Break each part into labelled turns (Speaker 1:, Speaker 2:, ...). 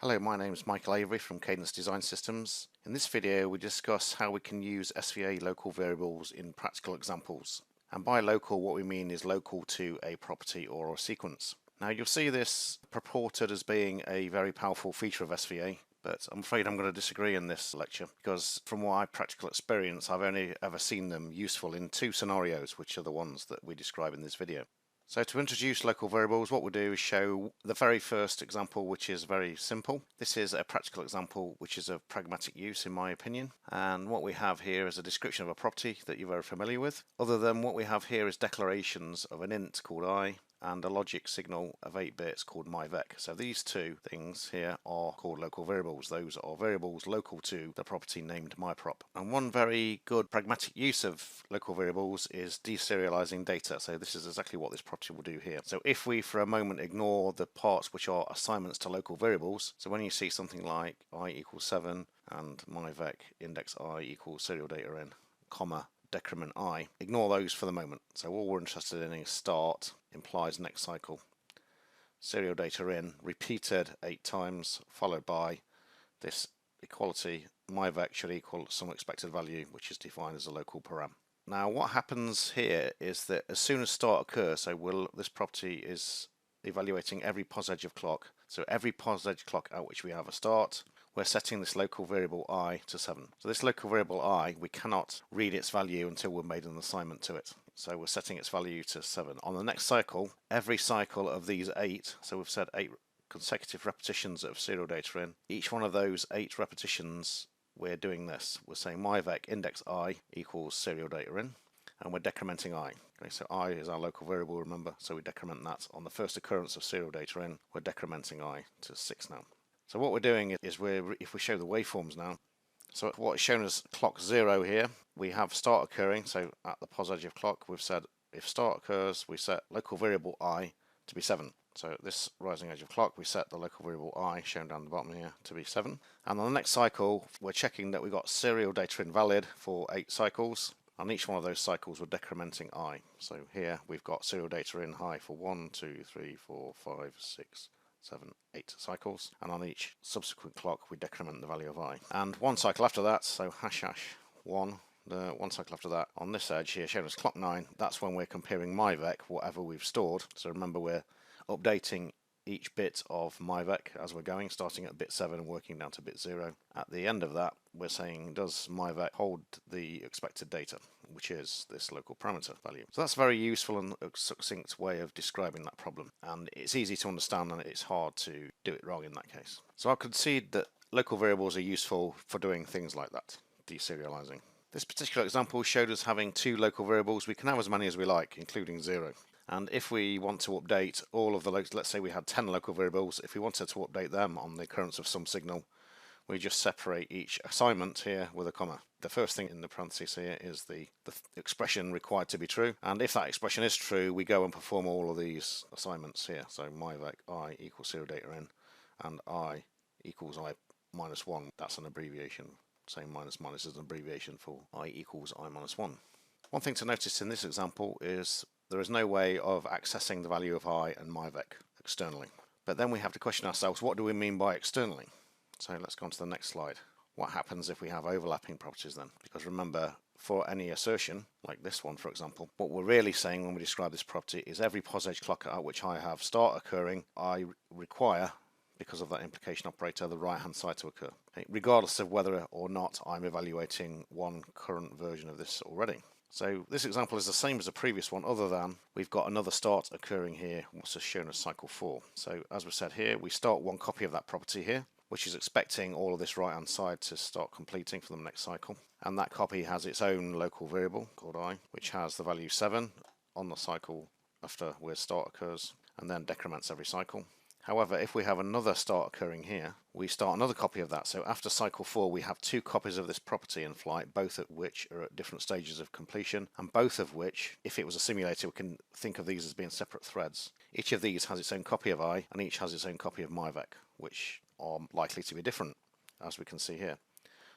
Speaker 1: Hello, my name is Michael Avery from Cadence Design Systems. In this video we discuss how we can use SVA local variables in practical examples. And by local what we mean is local to a property or a sequence. Now you'll see this purported as being a very powerful feature of SVA, but I'm afraid I'm going to disagree in this lecture because from my practical experience I've only ever seen them useful in two scenarios, which are the ones that we describe in this video. So to introduce local variables, what we'll do is show the very first example, which is very simple. This is a practical example which is of pragmatic use in my opinion, and what we have here is a description of a property that you're very familiar with. Other than what we have here is declarations of an int called I and a logic signal of 8 bits called myvec. So these two things here are called local variables. Those are variables local to the property named myprop. And one very good pragmatic use of local variables is deserializing data. So this is exactly what this property will do here. So if we for a moment ignore the parts which are assignments to local variables, so when you see something like I equals 7 and myvec index I equals serial data in, comma, decrement I, ignore those for the moment. So all we're interested in is start implies next cycle, serial data in repeated 8 times followed by this equality myvec should equal some expected value which is defined as a local param. Now what happens here is that as soon as start occurs, so this property is evaluating every pos edge of clock, so every pos edge clock at which we have a start, we're setting this local variable I to 7. So this local variable I, we cannot read its value until we've made an assignment to it. So we're setting its value to 7. On the next cycle, every cycle of these 8, so we've said 8 consecutive repetitions of serial data in, each one of those 8 repetitions we're doing this. We're saying myvec index I equals serial data in, and we're decrementing I. Okay, so I is our local variable, remember, so we decrement that. On the first occurrence of serial data in, we're decrementing I to 6 now. So what we're doing is if we show the waveforms now, so what is shown as clock 0 here, we have start occurring, so at the pos edge of clock we've said if start occurs we set local variable I to be 7. So at this rising edge of clock we set the local variable I, shown down the bottom here, to be 7. And on the next cycle we're checking that we've got serial data invalid for 8 cycles. On each one of those cycles we're decrementing I. So here we've got serial data in high for 1, 2, 3, 4, 5, 6, 7, 8 cycles, and on each subsequent clock we decrement the value of I. And one cycle after that, so hash 1, the one cycle after that, on this edge here shown as clock 9, that's when we're comparing myvec, whatever we've stored. So remember we're updating each bit of myvec as we're going, starting at bit 7 and working down to bit 0. At the end of that we're saying does myvec hold the expected data, which is this local parameter value. So that's a very useful and succinct way of describing that problem, and it's easy to understand and it's hard to do it wrong in that case. So I'll concede that local variables are useful for doing things like that, deserializing. This particular example showed us having 2 local variables. We can have as many as we like, including 0. And if we want to update all of the, let's say we had 10 local variables, if we wanted to update them on the occurrence of some signal, we just separate each assignment here with a comma. The first thing in the parentheses here is the expression required to be true, and if that expression is true we go and perform all of these assignments here. So myvec I equals serial data in and I equals I minus 1. That's an abbreviation. Saying minus minus is an abbreviation for I equals I minus 1. One thing to notice in this example is there is no way of accessing the value of I and myvec externally. But then we have to question ourselves, what do we mean by externally? So let's go on to the next slide. What happens if we have overlapping properties then? Because remember, for any assertion, like this one for example, what we're really saying when we describe this property is every pos edge clock at which I have start occurring, I require, because of that implication operator, the right hand side to occur, okay, regardless of whether or not I'm evaluating one current version of this already. So this example is the same as the previous one, other than we've got another start occurring here, what's shown as cycle 4. So as we said here, we start one copy of that property here, which is expecting all of this right hand side to start completing for the next cycle. And that copy has its own local variable called I, which has the value 7 on the cycle after where start occurs, and then decrements every cycle. However, if we have another start occurring here, we start another copy of that. So after cycle 4 we have 2 copies of this property in flight, both of which are at different stages of completion, and both of which, if it was a simulator, we can think of these as being separate threads. Each of these has its own copy of I, and each has its own copy of myvec, which are likely to be different, as we can see here.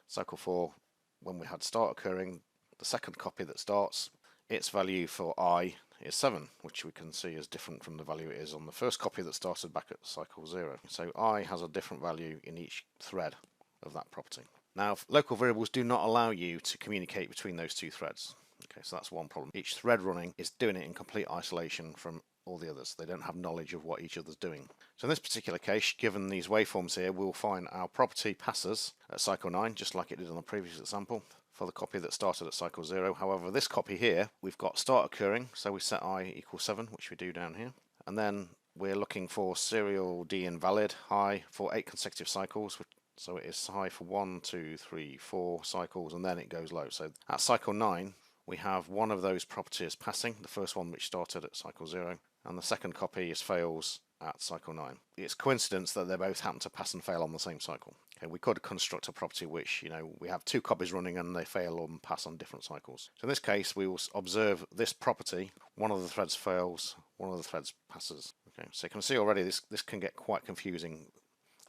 Speaker 1: Cycle 4, when we had start occurring, the second copy that starts, its value for I is 7, which we can see is different from the value it is on the first copy that started back at cycle 0. So I has a different value in each thread of that property. Now, local variables do not allow you to communicate between those two threads. Okay, so that's one problem. Each thread running is doing it in complete isolation from all the others. They don't have knowledge of what each other's doing. So in this particular case, given these waveforms here, we'll find our property passes at cycle 9, just like it did on the previous example, for the copy that started at cycle 0. However, this copy here, we've got start occurring, so we set I equals 7, which we do down here. And then we're looking for serial D invalid high for 8 consecutive cycles. So it is high for 1, 2, 3, 4 cycles, and then it goes low. So at cycle 9, we have one of those properties passing, the first one which started at cycle 0, and the second copy is fails at cycle 9. It's coincidence that they both happen to pass and fail on the same cycle. Okay, we could construct a property which, we have 2 copies running and they fail and pass on different cycles. So in this case, we will observe this property. One of the threads fails, one of the threads passes. Okay, so you can see already this can get quite confusing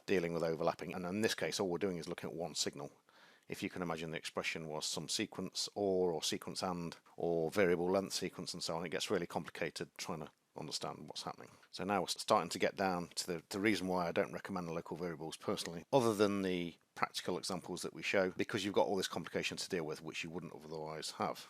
Speaker 1: dealing with overlapping. And in this case, all we're doing is looking at one signal. If you can imagine the expression was some sequence or sequence and, or variable length sequence and so on, it gets really complicated trying to understand what's happening. So now we're starting to get down to the reason why I don't recommend local variables personally, other than the practical examples that we show, because you've got all this complication to deal with which you wouldn't otherwise have.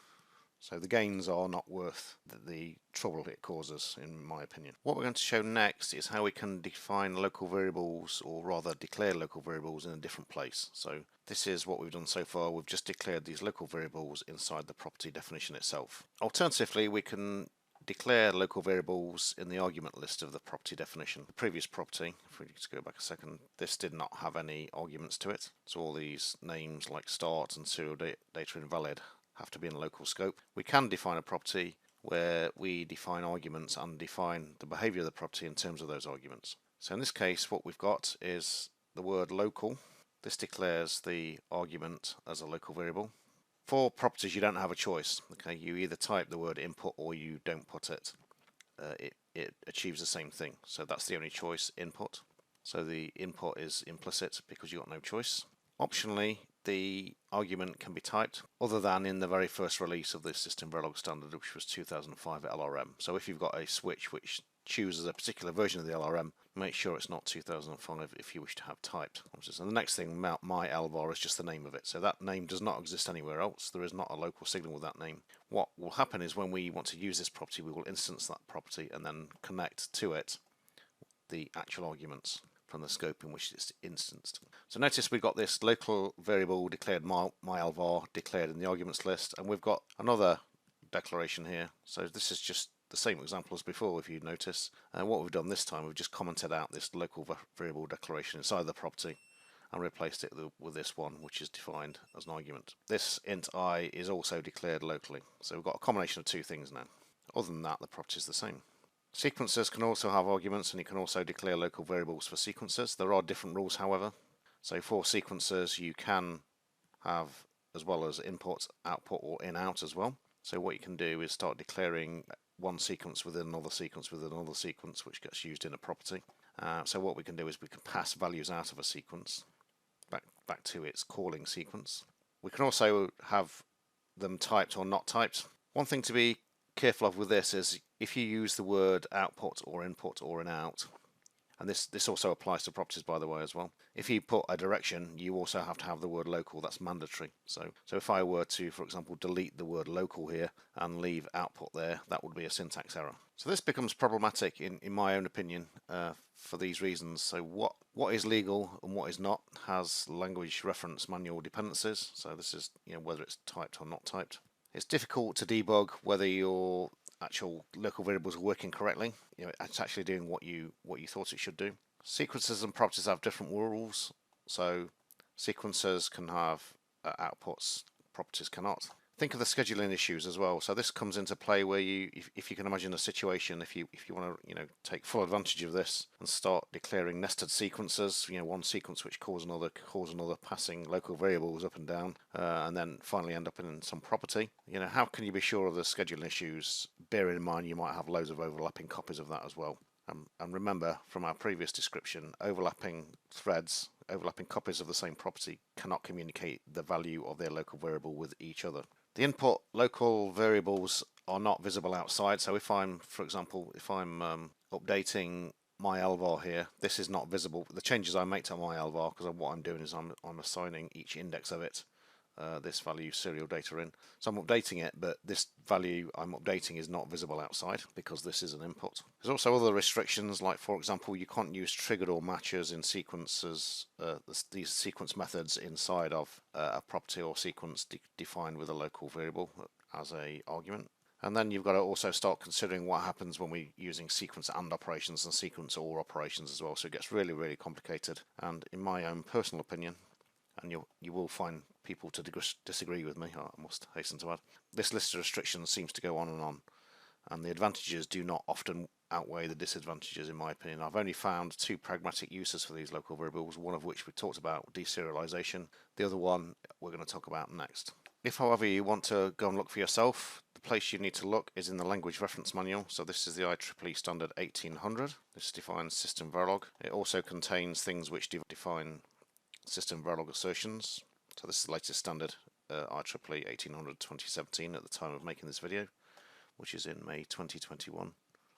Speaker 1: So the gains are not worth the trouble it causes, in my opinion. What we're going to show next is how we can define local variables, or rather declare local variables in a different place. So this is what we've done so far. We've just declared these local variables inside the property definition itself. Alternatively, we can declare local variables in the argument list of the property definition. The previous property, if we just go back a second, this did not have any arguments to it. So all these names like start and serial data invalid have to be in local scope. We can define a property where we define arguments and define the behavior of the property in terms of those arguments. So in this case, what we've got is the word local. This declares the argument as a local variable. For properties, you don't have a choice. Okay, you either type the word input or you don't put it. It achieves the same thing. So that's the only choice, input. So the input is implicit because you've got no choice. Optionally, the argument can be typed other than in the very first release of the SystemVerilog standard, which was 2005 at LRM. So if you've got a switch which chooses a particular version of the LRM, make sure it's not 2005 if you wish to have typed. And the next thing, my LVAR, is just the name of it. So that name does not exist anywhere else. There is not a local signal with that name. What will happen is when we want to use this property, we will instance that property and then connect to it the actual arguments from the scope in which it's instanced. So notice we've got this local variable declared myLvar declared in the arguments list, and we've got another declaration here. So this is just the same example as before, if you notice. And what we've done this time, we've just commented out this local variable declaration inside the property and replaced it with this one, which is defined as an argument. This int I is also declared locally. So we've got a combination of 2 things now. Other than that, the property is the same. Sequences can also have arguments, and you can also declare local variables for sequences. There are different rules, however. So for sequences, you can have, as well as input, output, or in-out as well. So what you can do is start declaring one sequence within another sequence within another sequence, which gets used in a property. So what we can do is we can pass values out of a sequence back to its calling sequence. We can also have them typed or not typed. One thing to be careful of with this is if you use the word output or input or in-out, and this also applies to properties, by the way, as well. If you put a direction, you also have to have the word local. That's mandatory. So if I were to, for example, delete the word local here and leave output there, that would be a syntax error. So this becomes problematic in my own opinion for these reasons. So what is legal and what is not has language reference manual dependencies. So this is whether it's typed or not typed. It's difficult to debug whether your actual local variables are working correctly. It's actually doing what you thought it should do. Sequences and properties have different rules. So sequences can have outputs, properties cannot. Think of the scheduling issues as well. So this comes into play where if you can imagine a situation, if you want to take full advantage of this and start declaring nested sequences, one sequence which calls another, passing local variables up and down, and then finally end up in some property. How can you be sure of the scheduling issues? Bearing in mind you might have loads of overlapping copies of that as well. And remember from our previous description, overlapping threads, overlapping copies of the same property cannot communicate the value of their local variable with each other. The input local variables are not visible outside. So if I'm, for example, if I'm updating my LVAR here, this is not visible. The changes I make to my LVAR, because what I'm doing is I'm assigning each index of it this value serial data in. So I'm updating it, but this value I'm updating is not visible outside because this is an input. There's also other restrictions, like for example, you can't use triggered or matches in sequences, these sequence methods inside of a property or sequence defined with a local variable as a argument. And then you've got to also start considering what happens when we're using sequence AND operations and sequence OR operations as well. So it gets really, really complicated. And in my own personal opinion, and you will find people to disagree with me, I must hasten to add, this list of restrictions seems to go on, and the advantages do not often outweigh the disadvantages in my opinion. I've only found two pragmatic uses for these local variables, one of which we talked about, deserialization. The other one we're going to talk about next. If, however, you want to go and look for yourself, the place you need to look is in the Language Reference Manual. So this is the IEEE Standard 1800. This defines SystemVerilog. It also contains things which define SystemVerilog assertions. So this is the latest standard, IEEE 1800 2017 at the time of making this video, which is in May 2021.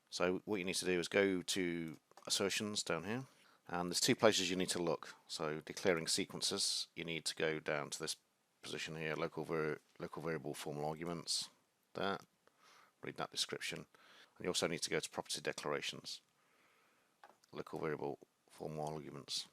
Speaker 1: So what you need to do is go to assertions down here, and there's two places you need to look. So declaring sequences, you need to go down to this position here, local variable formal arguments, there, read that description. And you also need to go to property declarations, local variable formal arguments.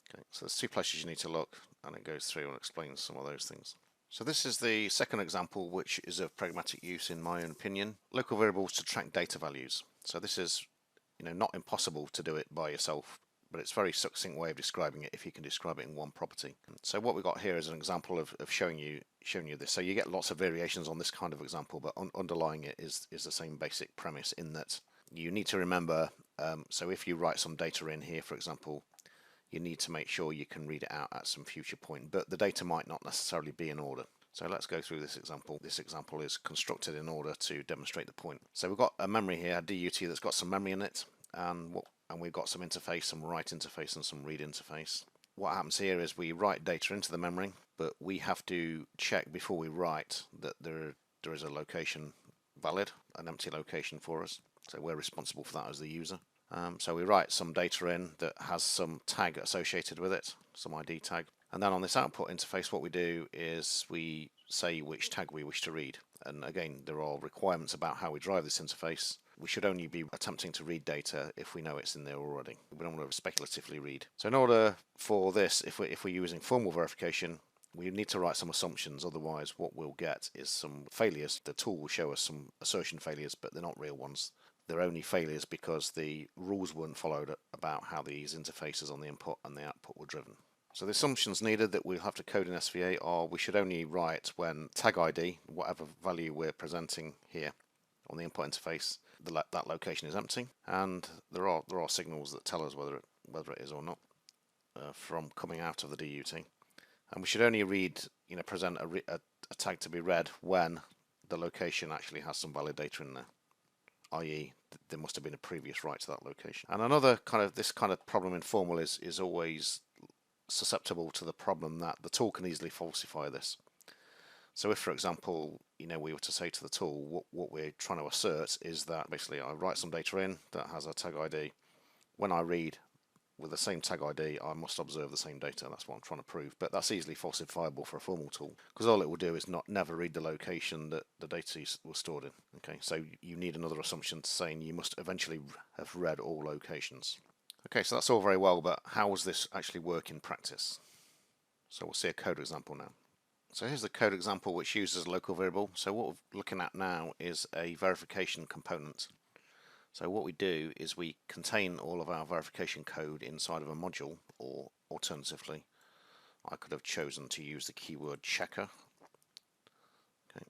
Speaker 1: Okay, so there's two places you need to look, and it goes through and explains some of those things. So this is the second example, which is of pragmatic use in my own opinion. Local variables to track data values. So this is, not impossible to do it by yourself, but it's a very succinct way of describing it if you can describe it in one property. So what we've got here is an example of showing you this. So you get lots of variations on this kind of example, but underlying it is the same basic premise, in that you need to remember, so if you write some data in here, for example, you need to make sure you can read it out at some future point, but the data might not necessarily be in order. So let's go through this example. This example is constructed in order to demonstrate the point. So we've got a memory here, a DUT that's got some memory in it, and we've got some interface, some write interface and some read interface. What happens here is we write data into the memory, but we have to check before we write that there is a location valid, an empty location for us. So we're responsible for that as the user. So we write some data in that has some tag associated with it, some ID tag. And then on this output interface, what we do is we say which tag we wish to read. And again, there are requirements about how we drive this interface. We should only be attempting to read data if we know it's in there already. We don't want to speculatively read. So in order for this, if we're using formal verification, we need to write some assumptions, otherwise what we'll get is some failures. The tool will show us some assertion failures, but they're not real ones. They're only failures because the rules weren't followed about how these interfaces on the input and the output were driven. So the assumptions needed that we'll have to code in SVA are we should only write when tag ID, whatever value we're presenting here on the input interface, that location is empty, and there are signals that tell us whether it is or not from coming out of the DUT. And we should only read, present a tag to be read when the location actually has some valid data in there, i.e. there must have been a previous write to that location. And another this kind of problem in formal is always susceptible to the problem that the tool can easily falsify this. So if, for example, we were to say to the tool, what we're trying to assert is that basically I write some data in that has a tag ID. When I read with the same tag ID, I must observe the same data. That's what I'm trying to prove. But that's easily falsifiable for a formal tool, because all it will do is never read the location that the data was stored in. Okay, so you need another assumption saying you must eventually have read all locations. Okay, so that's all very well, but how does this actually work in practice? So we'll see a code example now. So here's the code example which uses a local variable. So what we're looking at now is a verification component. So what we do is we contain all of our verification code inside of a module, or alternatively, I could have chosen to use the keyword checker. Okay,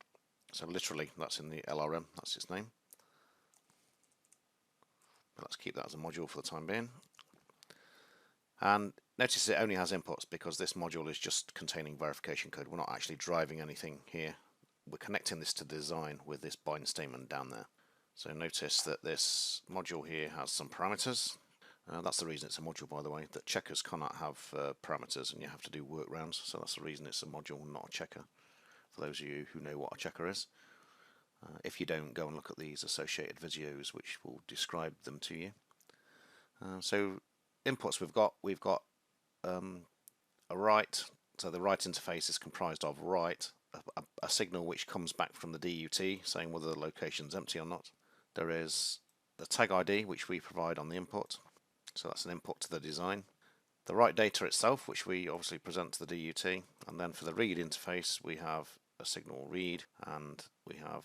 Speaker 1: so literally that's in the LRM, that's its name. But let's keep that as a module for the time being. And notice it only has inputs because this module is just containing verification code. We're not actually driving anything here. We're connecting this to design with this bind statement down there. So notice that this module here has some parameters. That's the reason it's a module, by the way, that checkers cannot have parameters and you have to do workarounds. So that's the reason it's a module, not a checker, for those of you who know what a checker is. If you don't, go and look at these associated videos which will describe them to you. So inputs we've got a write. So the write interface is comprised of write, a signal which comes back from the DUT saying whether the location is empty or not. There is the tag ID which we provide on the input, so that's an input to the design. The write data itself, which we obviously present to the DUT, and then for the read interface we have a signal read, and we have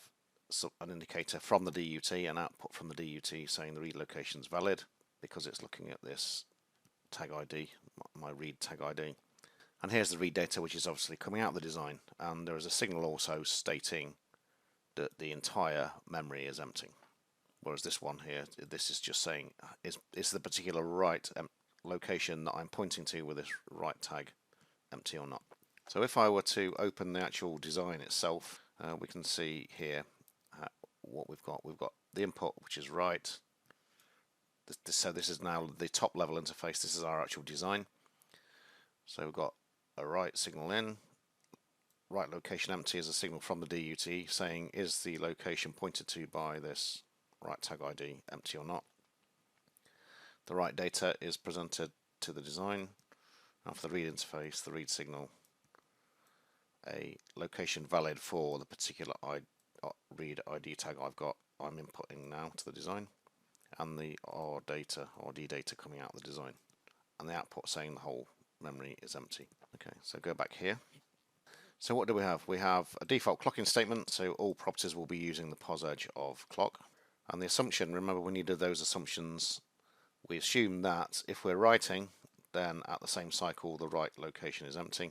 Speaker 1: an indicator from the DUT, an output from the DUT saying the read location is valid because it's looking at this tag ID, my read tag ID. And here's the read data, which is obviously coming out of the design, and there is a signal also stating that the entire memory is empty. Whereas this one here, this is just saying is the particular write location that I'm pointing to with this write tag empty or not. So if I were to open the actual design itself, we can see here what we've got. We've got the input, which is write. So this is now the top level interface. This is our actual design. So we've got a write signal in, write location empty is a signal from the DUT saying is the location pointed to by this write tag ID empty or not. The write data is presented to the design, and for the read interface, the read signal, a location valid for the particular read ID tag I'm inputting now to the design, and the RD data coming out of the design, and the output saying the whole memory is empty. Okay, so go back here. So what do we have? We have a default clocking statement, so all properties will be using the pos edge of clock. And the assumption, remember we needed those assumptions. We assume that if we're writing, then at the same cycle the write location is empty.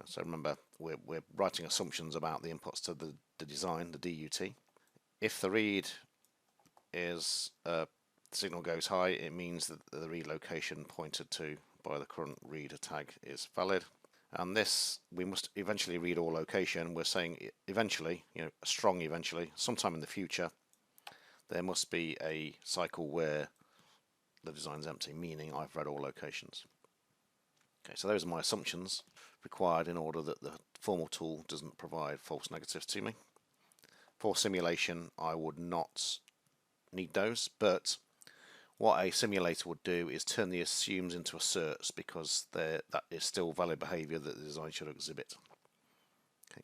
Speaker 1: So remember, we're writing assumptions about the inputs to the design, the DUT. If the read is signal goes high, it means that the read location pointed to by the current reader tag is valid. And this, we must eventually read all location. We're saying eventually, a strong eventually, sometime in the future, there must be a cycle where the design's empty, meaning I've read all locations. Okay, so those are my assumptions required in order that the formal tool doesn't provide false negatives to me. For simulation, I would not need those, but what a simulator would do is turn the assumes into asserts, because that is still valid behavior that the design should exhibit. Okay.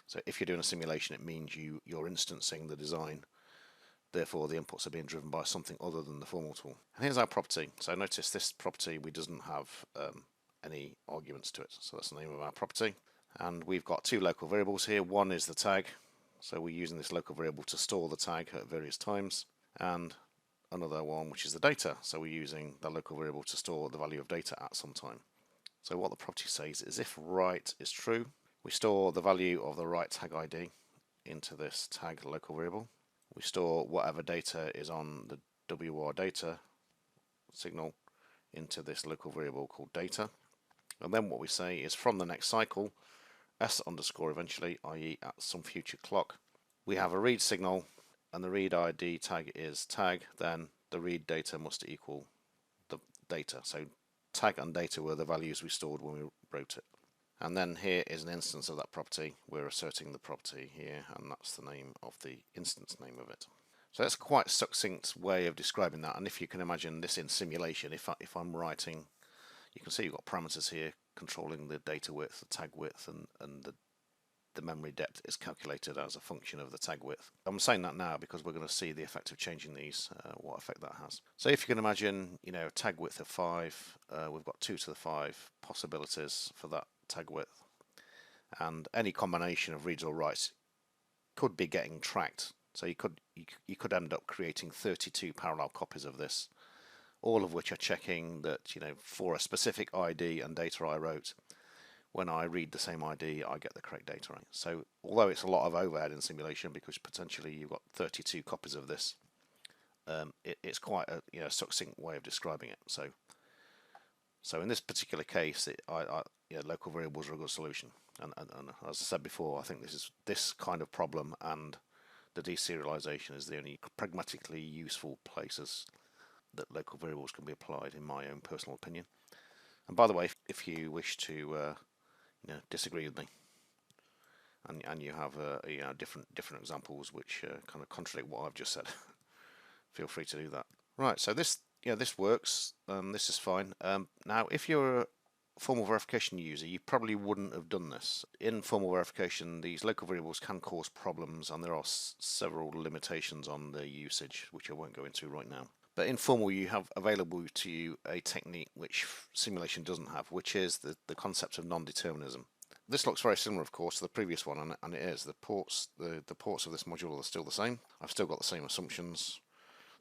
Speaker 1: So if you're doing a simulation, it means you're instancing the design, therefore the inputs are being driven by something other than the formal tool. And here's our property. So notice this property, we doesn't have any arguments to it, so that's the name of our property. And we've got two local variables here. One is the tag, so we're using this local variable to store the tag at various times, and another one which is the data, so we're using the local variable to store the value of data at some time. So what the property says is if write is true, we store the value of the write tag ID into this tag local variable. We store whatever data is on the WR data signal into this local variable called data. And then what we say is from the next cycle, s underscore eventually, i.e. at some future clock, we have a read signal, and the read ID tag is tag, then the read data must equal the data. So tag and data were the values we stored when we wrote it. And then here is an instance of that property. We're asserting the property here, and that's the name of the instance name of it. So that's quite a succinct way of describing that. And if you can imagine this in simulation, if I'm writing, you can see you've got parameters here controlling the data width, the tag width, and the memory depth is calculated as a function of the tag width. I'm saying that now because we're going to see the effect of changing these, what effect that has. So if you can imagine, a tag width of 5, we've got 2 to the 5 possibilities for that tag width, and any combination of reads or writes could be getting tracked. So you could end up creating 32 parallel copies of this, all of which are checking that for a specific ID and data I wrote, when I read the same ID, I get the correct data right. So although it's a lot of overhead in simulation because potentially you've got 32 copies of this, it's quite a succinct way of describing it. So in this particular case, local variables are a good solution. And as I said before, I think this kind of problem and the deserialization is the only pragmatically useful places that local variables can be applied, in my own personal opinion. And by the way, if you wish to disagree with me, and you have different examples which kind of contradict what I've just said. Feel free to do that. Right, so this works. This is fine. Now, if you're a formal verification user, you probably wouldn't have done this. In formal verification, these local variables can cause problems, and there are several limitations on their usage, which I won't go into right now. But in formal, you have available to you a technique which simulation doesn't have, which is the concept of non-determinism. This looks very similar, of course, to the previous one, and it is. The ports of this module are still the same. I've still got the same assumptions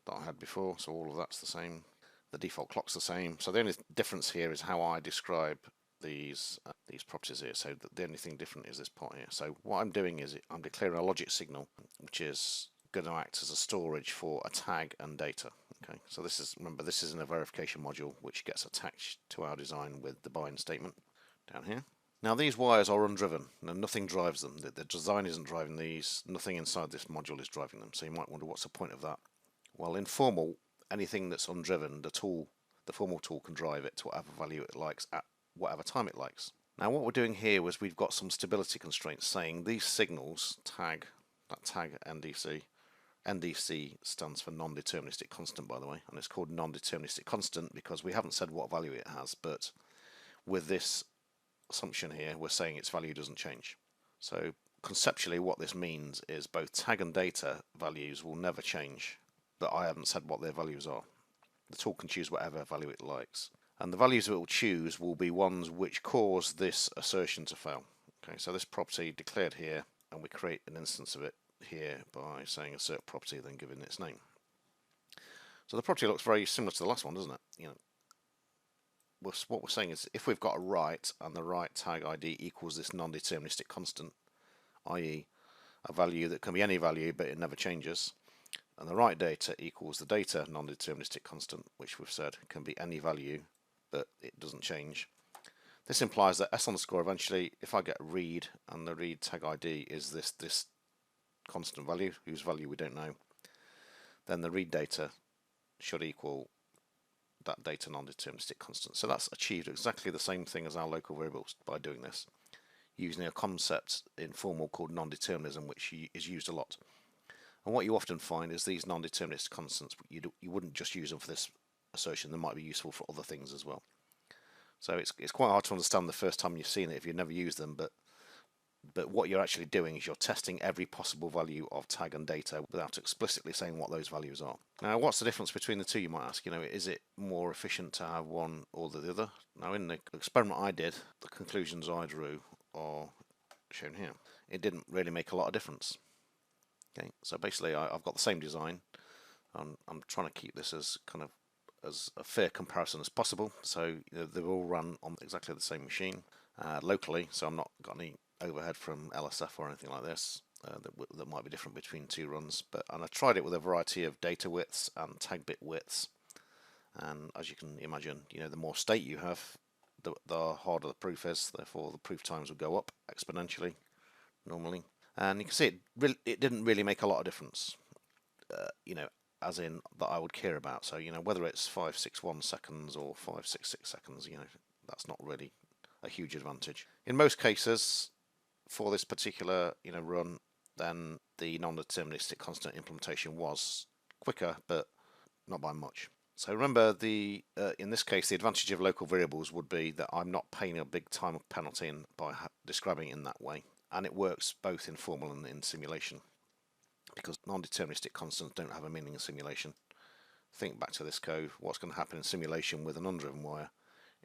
Speaker 1: that I had before, so all of that's the same. The default clock's the same. So the only difference here is how I describe these properties here. So the only thing different is this part here. So what I'm doing is I'm declaring a logic signal, which is going to act as a storage for a tag and data. Okay, so remember, this is in a verification module which gets attached to our design with the bind statement down here. Now these wires are undriven, and nothing drives them. The design isn't driving these, nothing inside this module is driving them. So you might wonder, what's the point of that? Well, in formal, anything that's undriven, the formal tool can drive it to whatever value it likes at whatever time it likes. Now what we're doing here was we've got some stability constraints saying these signals, tag NDC stands for non-deterministic constant, by the way, and it's called non-deterministic constant because we haven't said what value it has, but with this assumption here, we're saying its value doesn't change. So conceptually what this means is both tag and data values will never change, but I haven't said what their values are. The tool can choose whatever value it likes, and the values it will choose will be ones which cause this assertion to fail. Okay, so this property declared here, and we create an instance of it here by saying assert property, then giving its name. So the property looks very similar to the last one, doesn't it? What we're saying is if we've got a right and the right tag ID equals this non-deterministic constant, i.e. a value that can be any value but it never changes, and the right data equals the data non-deterministic constant, which we've said can be any value but it doesn't change. This implies that s underscore eventually, if I get read and the read tag ID is this constant value, whose value we don't know, then the read data should equal that data non-deterministic constant. So that's achieved exactly the same thing as our local variables by doing this, using a concept in formal called non-determinism, which is used a lot. And what you often find is these non-deterministic constants, you wouldn't just use them for this assertion, they might be useful for other things as well. So it's quite hard to understand the first time you've seen it if you've never used them, but what you're actually doing is you're testing every possible value of tag and data without explicitly saying what those values are. Now, what's the difference between the two, you might ask? Is it more efficient to have one or the other? Now, in the experiment I did, the conclusions I drew are shown here. It didn't really make a lot of difference. Okay, so basically I've got the same design. I'm trying to keep this as a fair comparison as possible. So they're all run on exactly the same machine locally, so I'm not got any overhead from LSF or anything like this that might be different between two runs. And I tried it with a variety of data widths and tag bit widths, and as you can imagine, the more state you have, the harder the proof is. Therefore, the proof times will go up exponentially normally. And you can see it didn't really make a lot of difference, as in that I would care about. So whether it's 561 seconds or 566 seconds, that's not really a huge advantage. In most cases, for this particular run, then the non-deterministic constant implementation was quicker, but not by much. So remember, in this case, the advantage of local variables would be that I'm not paying a big time penalty by describing it in that way, and it works both in formal and in simulation, because non-deterministic constants don't have a meaning in simulation. Think back to this code. What's going to happen in simulation with an undriven wire?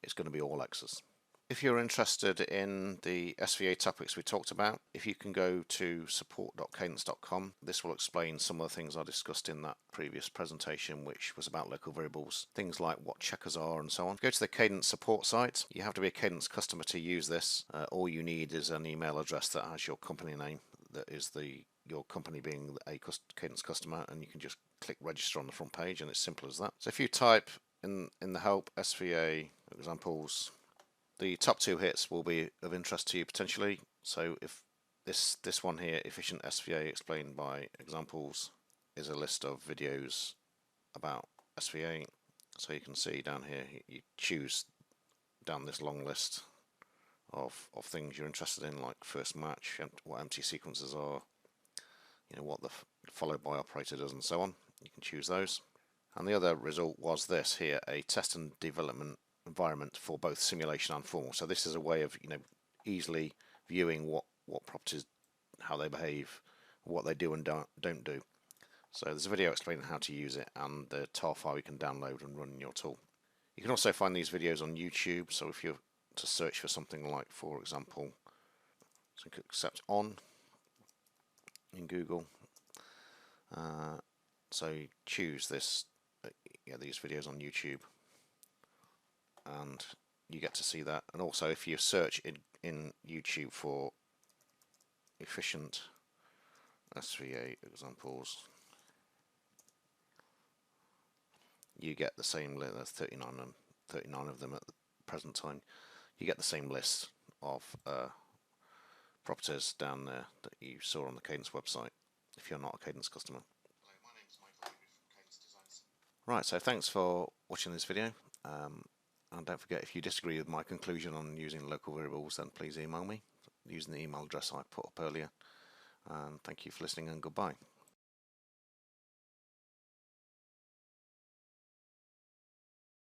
Speaker 1: It's going to be all X's. If you're interested in the SVA topics we talked about, if you can go to support.cadence.com, this will explain some of the things I discussed in that previous presentation, which was about local variables, things like what checkers are and so on. Go to the Cadence support site. You have to be a Cadence customer to use this. All you need is an email address that has your company name, that is your company being a Cadence customer, and you can just click register on the front page, and it's simple as that. So if you type in the help SVA examples, the top two hits will be of interest to you potentially. So if this one here, efficient SVA explained by examples, is a list of videos about SVA. So you can see down here, you choose down this long list of things you're interested in, like first match, what empty sequences are, what the followed by operator does, and so on. You can choose those. And the other result was this here, a test and development environment for both simulation and formal. So this is a way of easily viewing what properties, how they behave, what they do and don't do. So there's a video explaining how to use it and the tar file you can download and run in your tool. You can also find these videos on YouTube. So if you're to search for something like, for example, so click accept on in Google. So you choose this, these videos on YouTube, and you get to see that. And also, if you search in YouTube for efficient SVA examples, you get the same list. There's 39 of them at the present time. You get the same list of properties down there that you saw on the Cadence website if you're not a Cadence customer.
Speaker 2: Hello, my name's Michael from Cadence Designs.
Speaker 1: Right, so thanks for watching this video. And don't forget, if you disagree with my conclusion on using local variables, then please email me using the email address I put up earlier. And thank you for listening, and goodbye.